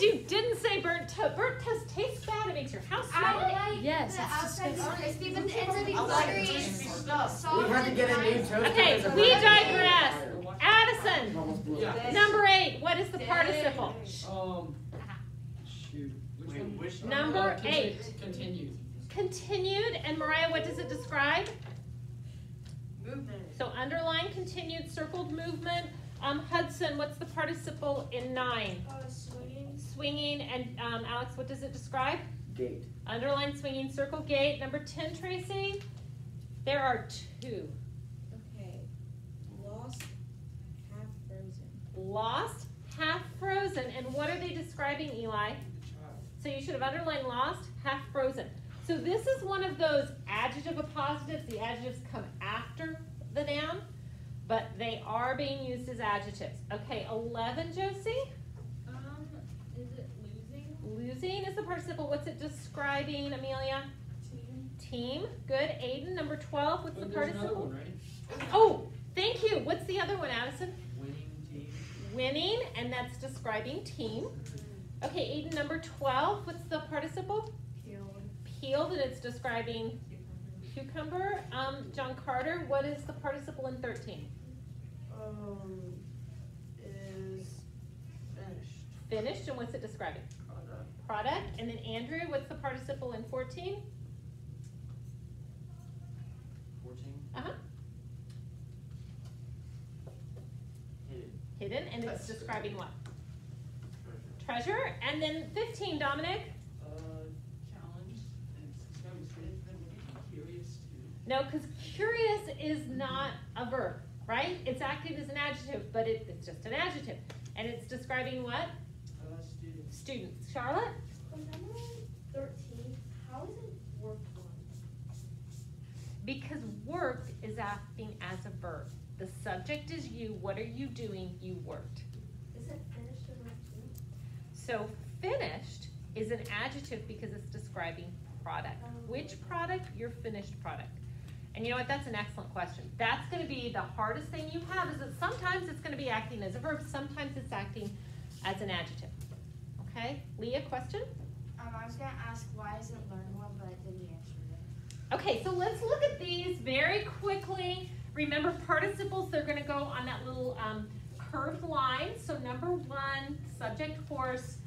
glad you didn't say burnt toast. Burnt toast tastes bad. It makes your house smell. I like yes, the it's outside is crispy, but the inside is We had to get a new toaster. Okay, we digress. Addison, number 8. What is the participle? Shoot. Which one? Number 8. Continued. Continued. And Mariah, what does it describe? movement. So underline continued, circled movement. Hudson, what's the participle in 9? Swinging. Swinging. And Alex, what does it describe? Gate. Underline, swinging, circle, gate. Number 10, Tracy. There are 2. Okay. Lost, half frozen. Lost, half frozen. And what are they describing, Eli? So you should have underlined lost, half frozen. So this is one of those adjective appositives. The adjectives come after the noun, but they are being used as adjectives. Okay, 11, Josie. Is it losing? Losing is the participle. What's it describing, Amelia? Team. Team. Good. Aiden, number 12. What's the There's another participle? one, right? Oh, thank you. What's the other one, Addison? Winning team. Winning, and that's describing team. Okay, Aiden, number 12. What's the participle? Peeled. Peeled, and it's describing cucumber. John Carter, what is the participle in 13? Is finished. Finished, and what's it describing? Product. And then Andrew, what's the participle in 14? 14. Uh-huh. Hidden. Hidden, and it's That's describing what? Treasure. And then 15, Dominic? Challenge. And it's describing strength. Then what do you curious to? No, because curious is not a verb, right? It's acting as an adjective, but it's just an adjective. And it's describing what? Students. Students. Charlotte? Number 13, how is it work one? Because worked is acting as a verb. The subject is you. What are you doing? You worked. Is it finished in verb 2? So finished is an adjective because it's describing product. Which product? Your finished product. And you know what? That's an excellent question. That's going to be the hardest thing you have, is that sometimes it's going to be acting as a verb, sometimes it's acting as an adjective. Okay? Leah, question? I was going to ask why is it learn one, but then you answered it. Okay, so let's look at these very quickly. Remember, participles, they're going to go on that little curved line. So number 1, subject horse,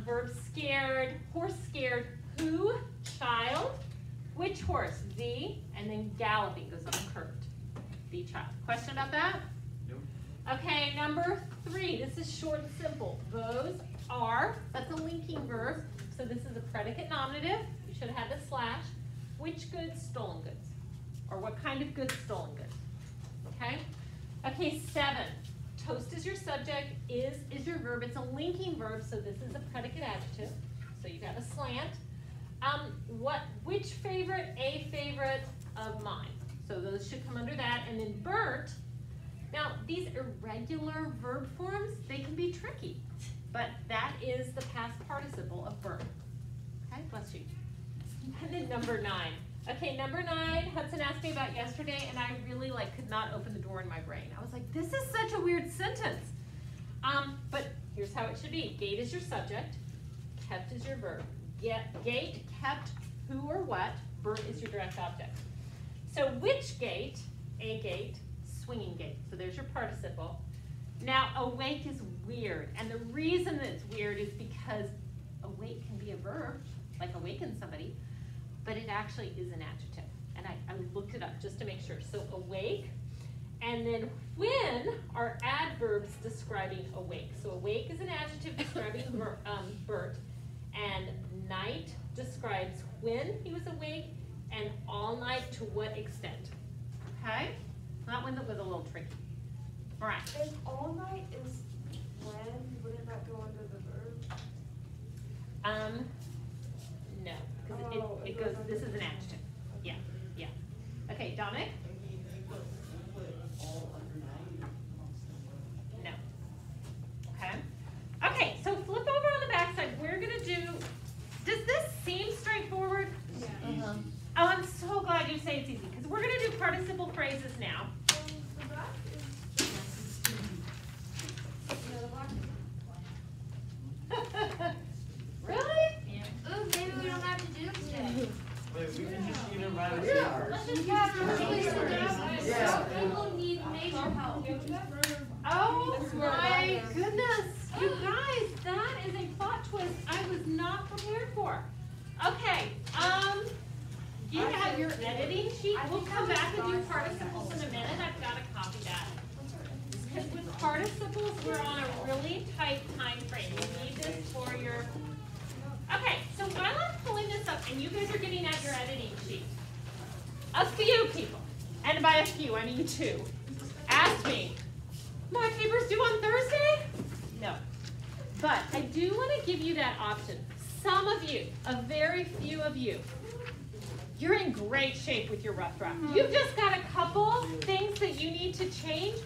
verb scared, horse scared, who, child, which horse, the, and then galloping goes on curved, the child. Question about that? Nope. Okay, number 3, this is short and simple. Those are, that's a linking verb, so this is a predicate nominative. You should have had the slash. Which goods? Stolen goods. Or what kind of goods? Stolen goods. Okay? Okay, 7. Toast is your subject, is your verb. It's a linking verb, so this is a predicate adjective. So you got a slant. Which favorite? A favorite of mine. So those should come under that. And then burnt. Now, these irregular verb forms, they can be tricky. But that is the past participle of burnt. Okay, bless you. And then number 9. Okay, number 9, Hudson asked me about yesterday, and I really could not open the door in my brain. I was like, this is such a weird sentence. But here's how it should be. Gate is your subject, kept is your verb. Gate, kept, who or what, burnt is your direct object. So which gate? A gate, swinging gate. So there's your participle. Now, awake is weird, and the reason that it's weird is because awake can be a verb, like awaken somebody, but it actually is an adjective. And I looked it up just to make sure. So awake, and then when are adverbs describing awake. So awake is an adjective describing Bert, and night describes when he was awake, and all night to what extent. Okay? That one was a little tricky. All right. If all night is when, wouldn't that go under the verb? No, because it goes, this is an adjective. Yeah, yeah. Okay, Dominic? No. Okay. Okay, so flip over on the back side. We're going to do, does this seem straightforward? Yeah. Oh, I'm so glad you say it's easy, because we're going to do participle phrases now. The back is just... Yeah, the back is Some people need major help. Oh my goodness, you guys, that is a plot twist I was not prepared for. Okay, you have your editing sheet. We'll come back and do participles in a minute. I've got to copy that. Because with participles, we're on a really tight time frame. You need this for your. Okay, so while I'm pulling this up and you guys are getting at your editing sheet, a few people, and by a few I mean two, asked me, my paper's due on Thursday? No. But I do want to give you that option. Some of you, a very few of you, you're in great shape with your rough draft. You've just got a couple things that you need to change.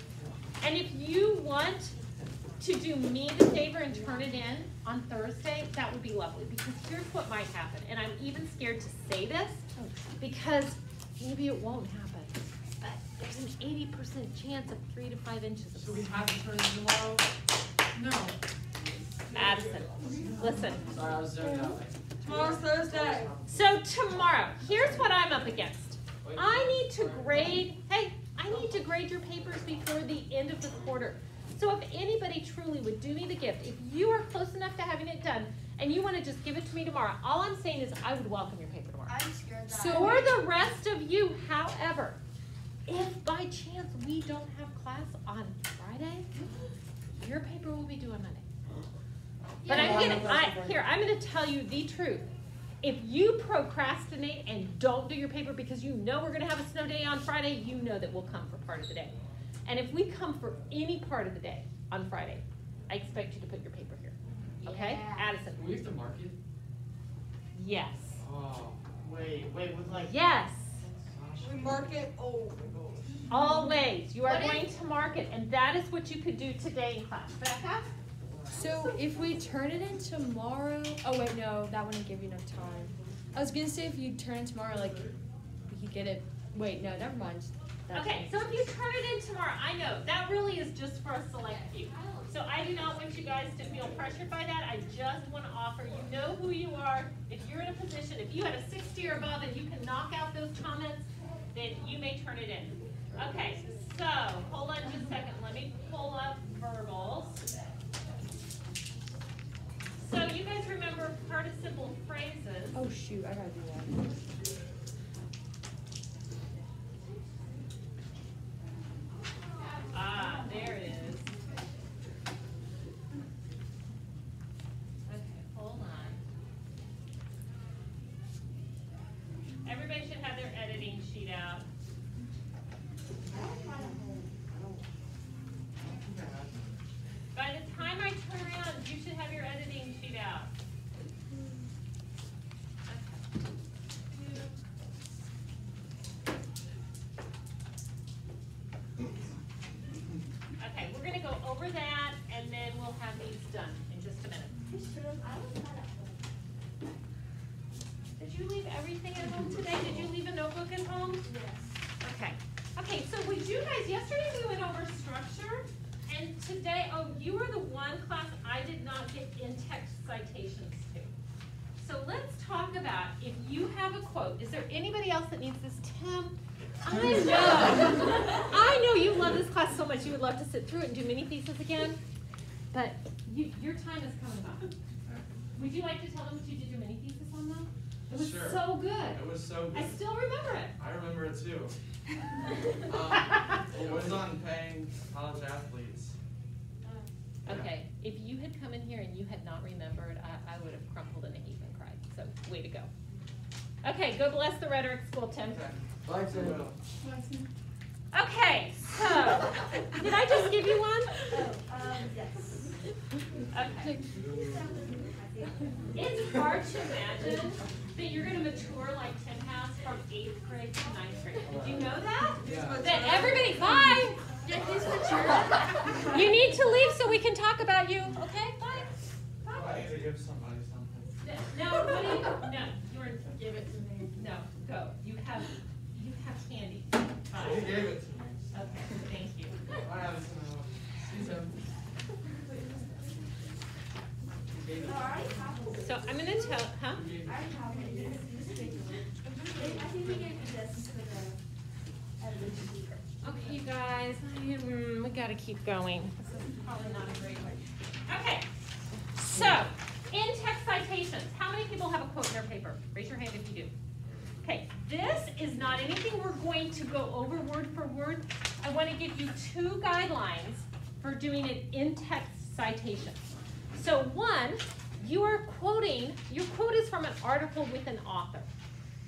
And if you want to do me the favor and turn it in on Thursday, that would be lovely. Because here's what might happen. And I'm even scared to say this because maybe it won't happen. But there's an 80% chance of 3 to 5 inches of So we have to turn it tomorrow? No. Addison, listen. Sorry, I was zoned out. Tomorrow's Thursday. So tomorrow, here's what I'm up against. I need to grade, I need to grade your papers before the end of the quarter. So if anybody truly would do me the gift, if you are close enough to having it done and you want to just give it to me tomorrow, all I'm saying is I would welcome your paper tomorrow. I'm scared that. So for the rest of you, however, if by chance we don't have class on Friday, your paper will be due on Monday. But I'm gonna tell you the truth. If you procrastinate and don't do your paper because you know we're gonna have a snow day on Friday, you know that we'll come for part of the day. And if we come for any part of the day on Friday, I expect you to put your paper here. Okay? Yeah. Addison. Do we have to mark it? Yes. Oh, wait, with like. Yes. We mark it. Oh my gosh. Always. You are What going to mark it, and that is what you could do today in class. Becca? So if we turn it in tomorrow, oh wait, no, that wouldn't give you enough time. I was gonna say if you turn it tomorrow, like, we could get it, wait, no, never mind. That's Okay, so if you turn it in tomorrow, I know, that really is just for a select few. So I do not want you guys to feel pressured by that. I just want to offer, you know who you are. If you're in a position, if you had a 60 or above and you can knock out those comments, then you may turn it in. Okay, so hold on just a second. Let me pull up verbals. So you guys remember participle phrases. Oh shoot, I gotta do that. Ah, there it is. Okay, hold on. Everybody should have their editing sheet out. By the time I turn around, you should have your editing sheet out. Okay, we're gonna go over that and then we'll have these done in just a minute. Did you leave everything at home today? Did you leave a notebook at home? Yes. Okay. Okay, so would you guys, yesterday we went over structure, and today, oh, you were the one class I did not get in-text citations to. So let's talk about, if you have a quote, is there anybody else that needs this? Tim, I know you love this class so much, you would love to sit through it and do mini thesis again, but your time is coming up. Would you like to tell them what you did your mini thesis on though? It was Sure. so good. It was so good. I still remember it. I remember it too. It was on paying college athletes. Okay, if you had come in here and you had not remembered, I would have crumpled in a heap and cried, so way to go. Okay, go bless the rhetoric school, Tim. Like to. Okay, so, did I just give you one? Yes. Okay. It's hard to imagine that you're gonna mature like Tim has from 8th grade to 9th grade. Did you know that? Yeah. That everybody, bye! You need to leave so we can talk about you, okay? Bye. I need to give somebody something. No, what do you, no, you're, give it to me. No, go. You have candy. He Bye. gave it to me. Okay, thank you. I have it to know. See Tim. He gave it to me. I have one. So I'm gonna tell, huh? I have one. I think we can do this for the evidence. Okay, you guys, we gotta keep going. This is probably not a great way. Okay, so in-text citations. How many people have a quote in their paper? Raise your hand if you do. Okay, this is not anything we're going to go over word for word. I want to give you 2 guidelines for doing an in-text citation. So one, you are quoting, your quote is from an article with an author.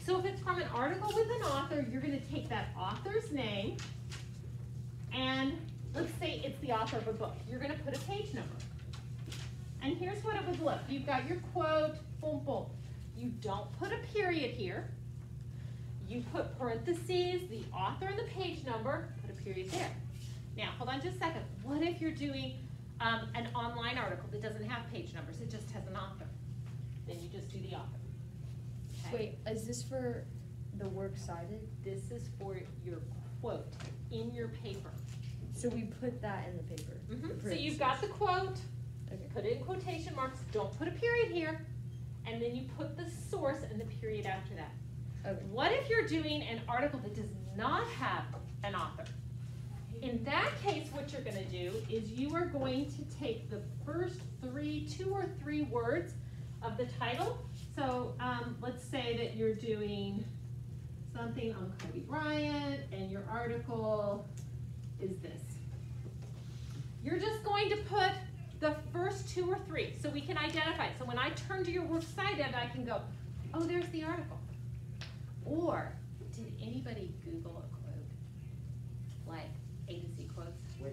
So if it's from an article with an author, you're going to take that author's name, and let's say it's the author of a book. You're going to put a page number. And here's what it would look. You've got your quote, boom, boom. You don't put a period here. You put parentheses, the author and the page number, put a period there. Now, hold on just a second. What if you're doing an online article that doesn't have page numbers, it just has an author? Then you just do the author. Okay? Wait, is this for the works cited? This is for your quote in your paper. So we put that in the paper. So you've got the quote, Okay. put it in quotation marks, don't put a period here, and then you put the source and the period after that. Okay. What if you're doing an article that does not have an author? In that case, what you're gonna do is you are going to take the first 2 or 3 words of the title. So let's say that you're doing something on Kobe Bryant and your article is this. You're just going to put the first 2 or 3 so we can identify it. So when I turn to your works cited, I can go, oh, there's the article. Or did anybody Google a quote? Like A to Z quotes? Wait,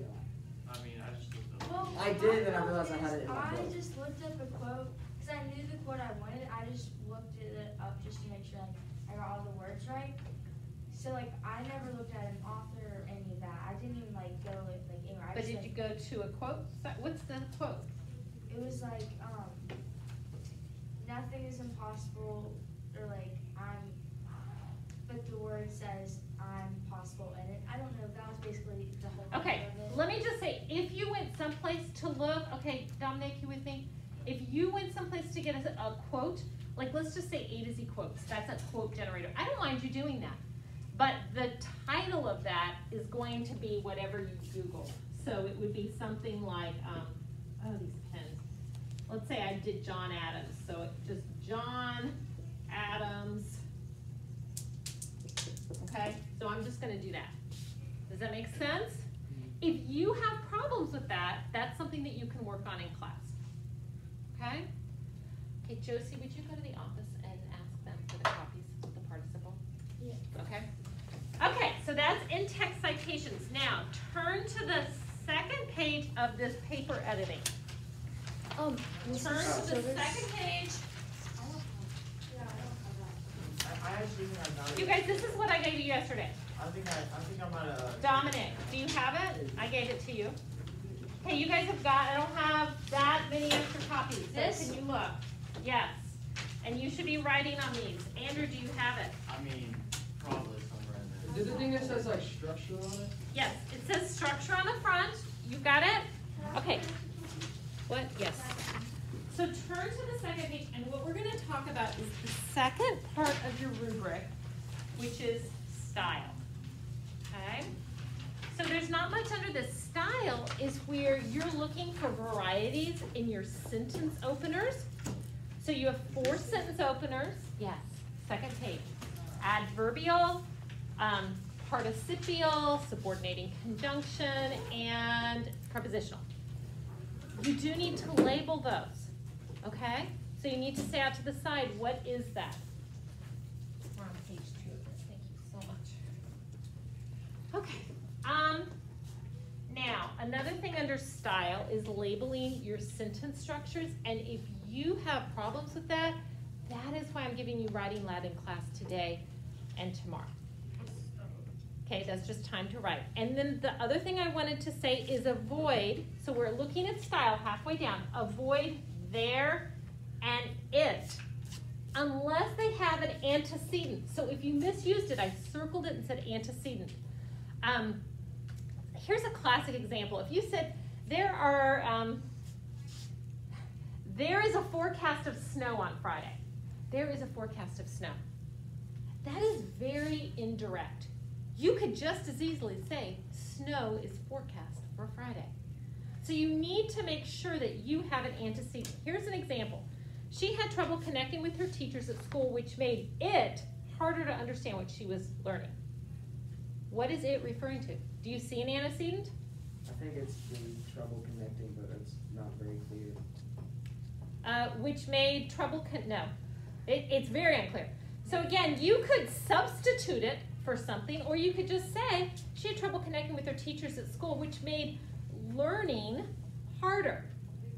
I mean, I just looked up. Well, I did, and I realized I had it in my I book. just looked up a quote, because I knew the quote I wanted. I just looked it up just to make sure like, I got all the words right. So like, I never looked at an author or any of that. I didn't even like go like anywhere. I But just, did you go to a quote? What's the quote? It was like, nothing is impossible, or like, but the word says I'm possible in it. I don't know, that was basically the whole Okay, idea of it. let me just say, if you went someplace to look, okay, Dominic, you with me? If you went someplace to get a quote, like let's just say A to Z quotes, that's a quote generator. I don't mind you doing that. But the title of that is going to be whatever you Google. So it would be something like, oh, these pens. Let's say I did John Adams. So it just John Adams. Okay, so I'm just gonna do that. Does that make sense? If you have problems with that, that's something that you can work on in class. Okay? Okay, Josie, would you go to the office and ask them for the copies of the participle? Yeah. Okay? Okay, so that's in-text citations. Now, turn to the second page of this paper editing. Turn to the second page. Yeah, I don't have that. I actually think I got it. You guys, this is what I gave you yesterday. I think I might have. Dominic, do you have it? I gave it to you. Okay, you guys have got, I don't have that many extra copies. So This? can you look? Yes. And you should be writing on these. Andrew, do you have it? I mean, probably somewhere in there. Did the thing that says like structure on it? Yes, it says structure on the front. You got it? Okay. What? Yes. So turn to the second page, and what we're going to talk about is the second part of your rubric, which is style. Okay? So there's not much under this. Style is where you're looking for varieties in your sentence openers. So you have 4 sentence openers. Yes, second page. Adverbial, participial, subordinating conjunction, and prepositional. You do need to label those, okay? So you need to say out to the side, what is that? We're on page 2 of this, thank you so much. Okay, now, another thing under style is labeling your sentence structures, and if you have problems with that, that is why I'm giving you writing loud in class today and tomorrow. Okay, that's just time to write. And then the other thing I wanted to say is avoid, so we're looking at style halfway down, avoid there and it, unless they have an antecedent. So if you misused it, I circled it and said antecedent. Here's a classic example. If you said, there There is a forecast of snow on Friday. There is a forecast of snow. That is very indirect. You could just as easily say snow is forecast for Friday. So you need to make sure that you have an antecedent. Here's an example. She had trouble connecting with her teachers at school, which made it harder to understand what she was learning. What is it referring to? Do you see an antecedent? I think it's the trouble connecting, but it's not very clear. Which made trouble, no. It's very unclear. So again, you could substitute it for something, or you could just say she had trouble connecting with her teachers at school, which made learning harder,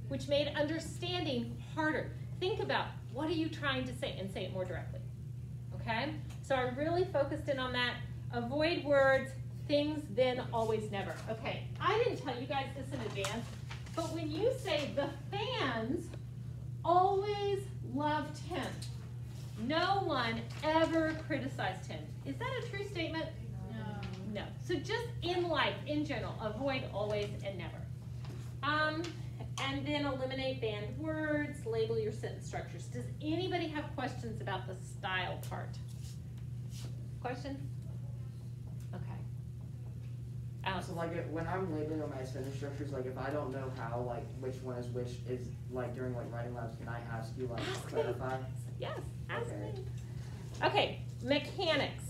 which made understanding harder. Think about, what are you trying to say, and say it more directly, okay? So I really focused in on that. Avoid words, things, then, always, never. Okay, I didn't tell you guys this in advance, but when you say the fans always loved him, no one ever criticized him. Is that a true statement? No. So just in life, in general, avoid always and never. And then eliminate banned words, label your sentence structures. Does anybody have questions about the style part? Questions? Okay. Alex. So like when I'm labeling my sentence structures, like if I don't know how, like which one is which, is like during like writing labs, can I ask you like Ask me. clarify? Yes, ask Okay. me. Okay, mechanics.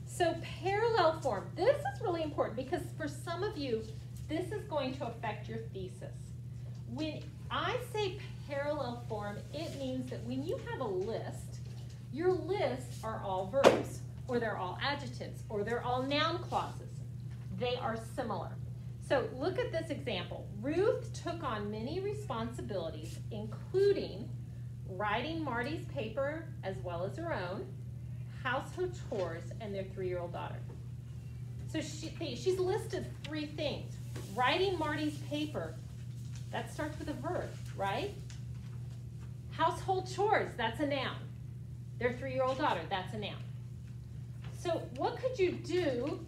So parallel form. This is really important because for some of you, this is going to affect your thesis. When I say parallel form, it means that when you have a list, your lists are all verbs, or they're all adjectives, or they're all noun clauses. They are similar. So look at this example. Ruth took on many responsibilities, including writing Marty's paper as well as her own, household chores, and their 3-year-old daughter. So she's listed 3 things. Writing Marty's paper, that starts with a verb, right? Household chores, that's a noun. Their 3-year-old daughter, that's a noun. So what could you do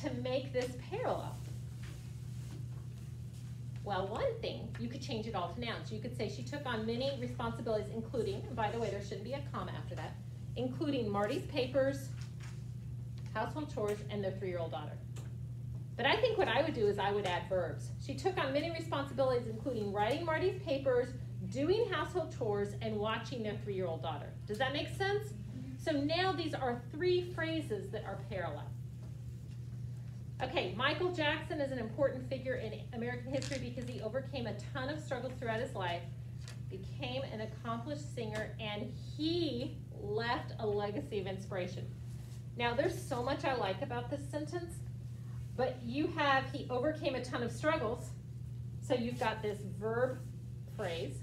to make this parallel? Well, one thing, you could change it all to nouns. You could say she took on many responsibilities, including, and by the way, there shouldn't be a comma after that, including Marty's papers, household chores, and their 3-year-old daughter. But I think what I would do is I would add verbs. She took on many responsibilities, including writing Marty's papers, doing household chores, and watching their 3-year-old daughter. Does that make sense? So now these are 3 phrases that are parallel. Okay, Michael Jackson is an important figure in American history because he overcame a ton of struggles throughout his life, became an accomplished singer, and he left a legacy of inspiration. Now, there's so much I like about this sentence, but you have, he overcame a ton of struggles, so you've got this verb phrase,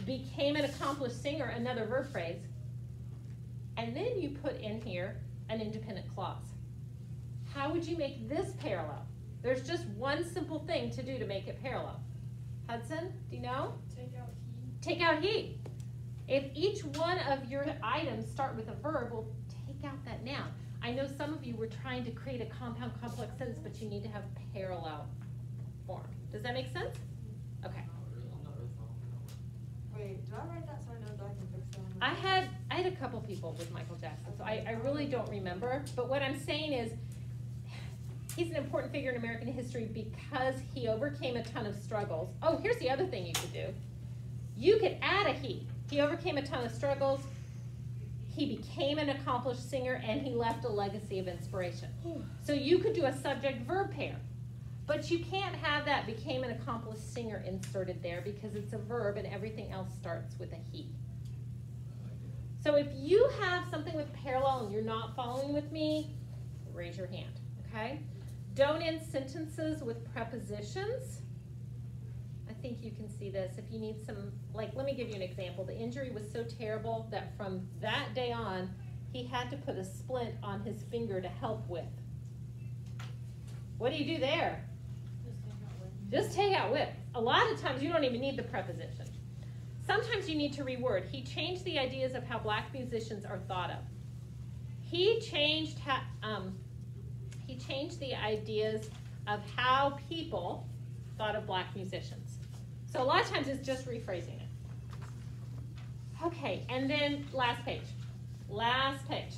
became an accomplished singer, another verb phrase, and then you put in here an independent clause. How would you make this parallel? There's just one simple thing to do to make it parallel. Hudson, do you know? Take out he. Take out he. If each one of your items start with a verb, well, take out that noun. I know some of you were trying to create a compound complex sentence, but you need to have parallel form. Does that make sense? Okay. Wait, did I write that so I know that I can fix that? I had a couple people with Michael Jackson, so I really don't remember. But what I'm saying is, he's an important figure in American history because he overcame a ton of struggles. Oh, here's the other thing you could do. You could add a he. He overcame a ton of struggles. He became an accomplished singer, and he left a legacy of inspiration. So you could do a subject-verb pair. But you can't have that became an accomplished singer inserted there because it's a verb and everything else starts with a he. So if you have something with parallel and you're not following with me, raise your hand, okay? Don't end sentences with prepositions. I think you can see this. If you need some, like, let me give you an example. The injury was so terrible that from that day on, he had to put a splint on his finger to help with. What do you do there? Just take out with. A lot of times you don't even need the preposition. Sometimes you need to reword. He changed the ideas of how black musicians are thought of. He changed the ideas of how people thought of black musicians. So a lot of times it's just rephrasing it. Okay, and then last page. Last page.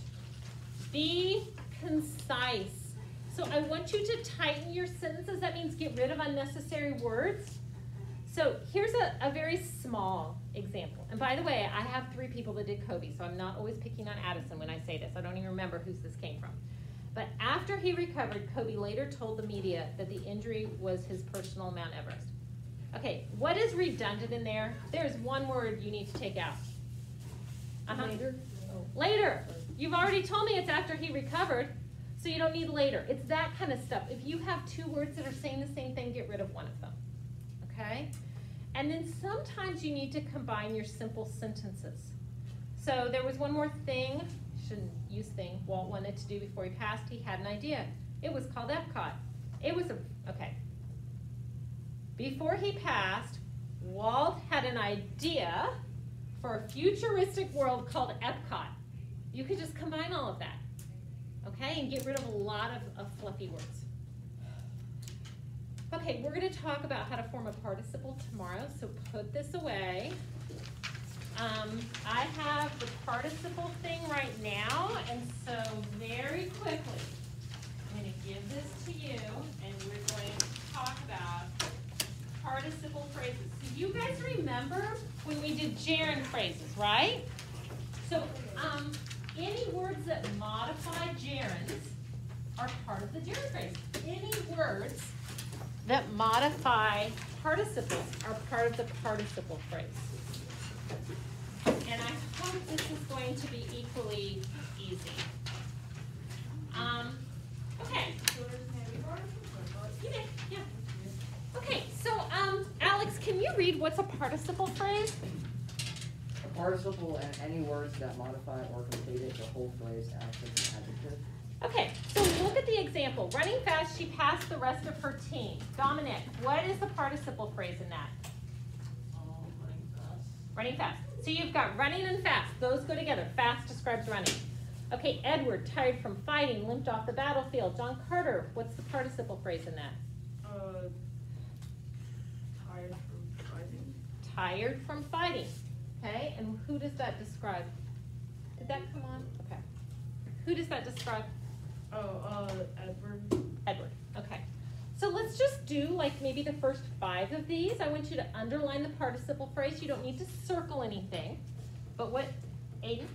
Be concise. So I want you to tighten your sentences. That means get rid of unnecessary words. So here's a very small example. And by the way, I have 3 people that did Kobe, so I'm not always picking on Addison when I say this. I don't even remember who this came from. But after he recovered, Kobe later told the media that the injury was his personal Mount Everest. Okay, what is redundant in there? There's one word you need to take out. Later. Later. You've already told me it's after he recovered, so you don't need later. It's that kind of stuff. If you have 2 words that are saying the same thing, get rid of one of them. Okay? And then sometimes you need to combine your simple sentences. So there was one more thing, shouldn't use thing, Walt wanted to do before he passed. He had an idea. It was called Epcot. It was okay. Before he passed, Walt had an idea for a futuristic world called Epcot. You could just combine all of that, okay, and get rid of a lot of fluffy words. Okay, we're going to talk about how to form a participle tomorrow, so put this away. I have the participle thing right now, and so very quickly, I'm going to give this to you, and we're going to talk about participle phrases. So you guys remember when we did gerund phrases, right? So any words that modify gerunds are part of the gerund phrase. Any words that modify participles are part of the participle phrase. And I hope this is going to be equally easy. Okay. You may, yeah. Okay, so Alex, can you read what's a participle phrase? A participle and any words that modify or complete it, the whole phrase acts as an adjective. Okay, so look at the example. Running fast, she passed the rest of her team. Dominic, what is the participle phrase in that? Running fast. Running fast. So you've got running and fast. Those go together. Fast describes running. Okay, Edward, tired from fighting, limped off the battlefield. John Carter, what's the participle phrase in that? Tired from fighting. Tired from fighting. Okay, and who does that describe? Did that come on? Okay. Who does that describe? Edward. Edward. Okay. So let's just do like maybe the first 5 of these. I want you to underline the participle phrase. You don't need to circle anything. But what, Aiden?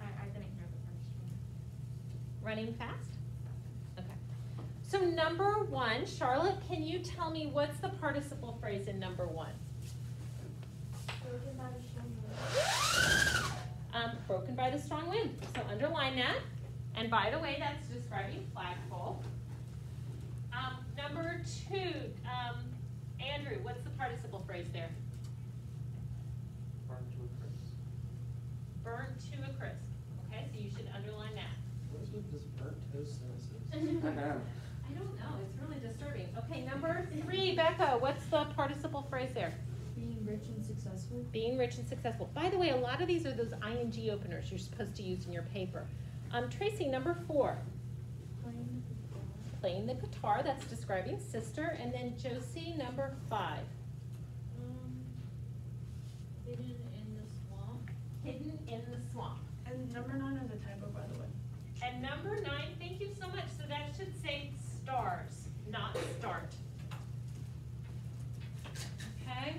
I didn't hear the first one. Running fast? Okay. So number 1, Charlotte, can you tell me what's the participle phrase in number 1? Broken by the strong wind. Broken by the strong wind. So underline that. And by the way, that's describing flagpole. Number 2, Andrew, what's the participle phrase there? Burn to a crisp. Burn to a crisp. Okay, so you should underline that. What is with this burnt toast sentences? I know. I don't know, it's really disturbing. Okay, number 3, Becca, what's the participle phrase there? Being rich and successful. Being rich and successful. By the way, a lot of these are those ing openers you're supposed to use in your paper. Tracy, number 4. Playing the guitar, that's describing sister. And then Josie, number 5. Hidden in the swamp. Hidden in the swamp. And number 9 is a typo, by the way. And number 9, thank you so much. So that should say stars, not start. Okay?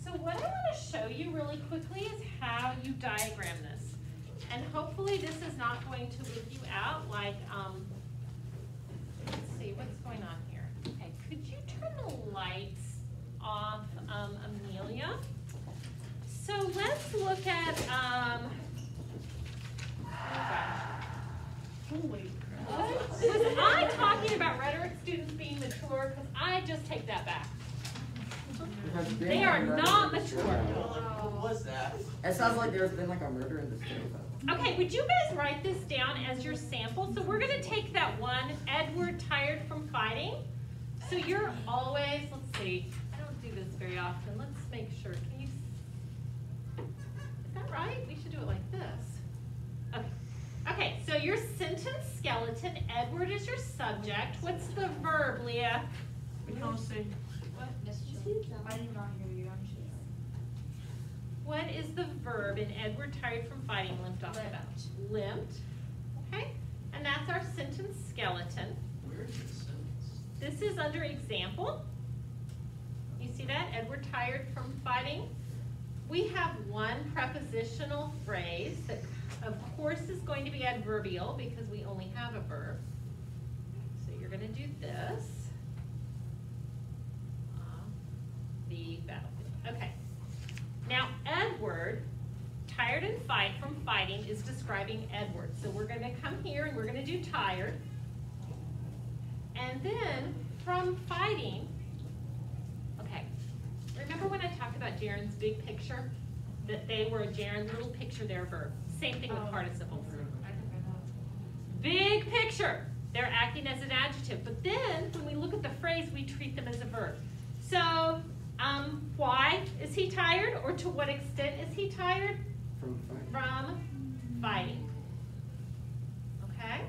So what I want to show you really quickly is how you diagram this. And hopefully this is not going to leave you out like, let's see, what's going on here? Okay, could you turn the lights off, Amelia? So let's look at, oh gosh. Holy crap. Was I talking about rhetoric students being mature? Because I just take that back. Because They are not mature. What was that? It sounds like there's been like a murder in the school though. Okay, would you guys write this down as your sample? So we're going to take that one, Edward tired from fighting. So you're always, let's see, I don't do this very often. Let's make sure. Can you, is that right? We should do it like this. Okay. Okay, so your sentence skeleton, Edward is your subject. What's the verb, Leah? We can't see. What? I did not hear you, I'm What is the verb in Edward tired from fighting limped off about? Limped. Okay, and that's our sentence skeleton. Where is this sentence? This is under example. You see that? Edward tired from fighting. We have one prepositional phrase that, of course, is going to be adverbial because we only have a verb. So you're going to do this. The battlefield. Okay. Now, Edward, tired and from fighting, is describing Edward. So we're going to come here and we're going to do tired. And then from fighting, okay, remember when I talked about Jaren's big picture? That they were Jaren's little picture, their verb. Same thing with participles. Big picture. They're acting as an adjective. But then when we look at the phrase, we treat them as a verb. So, why is he tired? Or to what extent is he tired? From fighting. From fighting. Okay?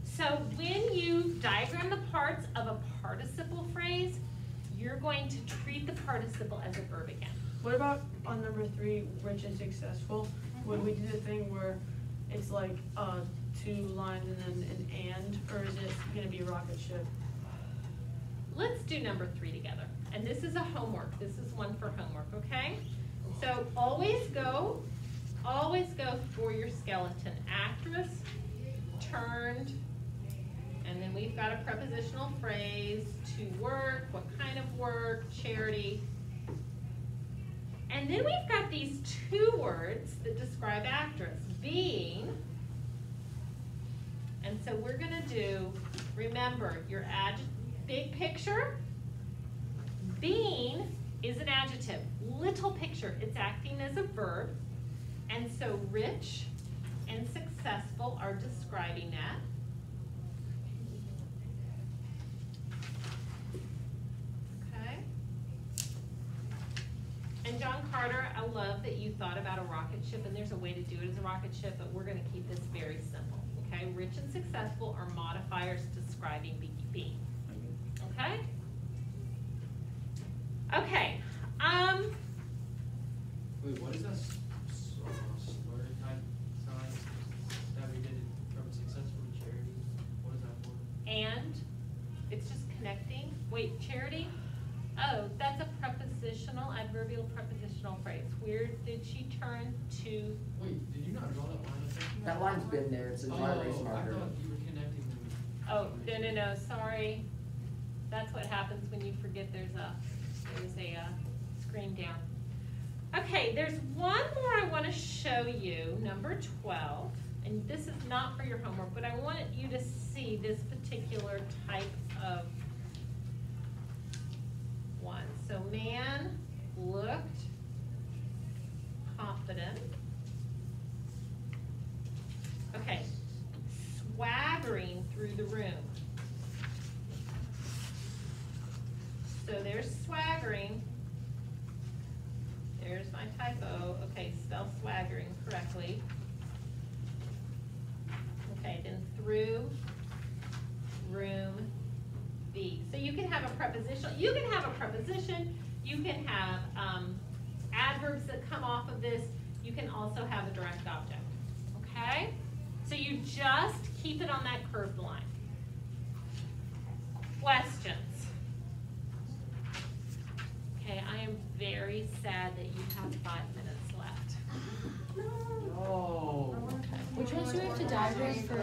So when you diagram the parts of a participle phrase, you're going to treat the participle as a verb again. What about on number 3, rich and successful? When we do the thing where it's like 2 lines and then an and, or is it gonna be a rocket ship? Let's do number 3 together. And this is a homework. This is one for homework, okay? So always go for your skeleton. Actress, turned, and then we've got a prepositional phrase, to work, what kind of work, charity. And then we've got these 2 words that describe actress, being, and so we're gonna do, remember, your big picture, being is an adjective. Little picture, it's acting as a verb. And so rich and successful are describing that. Okay. And John Carter, I love that you thought about a rocket ship, and there's a way to do it as a rocket ship, but we're gonna keep this very simple. Okay, rich and successful are modifiers describing being. Okay? Okay. Wait, what is that slur type sign that we did from successful to charity? What is that for? And it's just connecting. Wait, charity? Oh, that's a prepositional, adverbial prepositional phrase. Where did she turn to? Wait, did you not draw that line up there? That line's been there. It's a dry erase I marker. thought you were connecting them. Oh, no, sorry. That's what happens when you forget there's a screen down. Okay, there's one more I want to show you, number 12. And this is not for your homework, but I wanted you to see this particular type of one. So man looked confident. Okay, swaggering through the room. So there's swaggering. There's my typo. Okay, spell swaggering correctly. Okay, then through room B. So you can have a preposition. You can have a preposition. You can have adverbs that come off of this. You can also have a direct object. Okay? So you just keep it on that curved line. Questions? Okay, I am very sad that you have 5 minutes left. No. Which ones do we have to diagram for?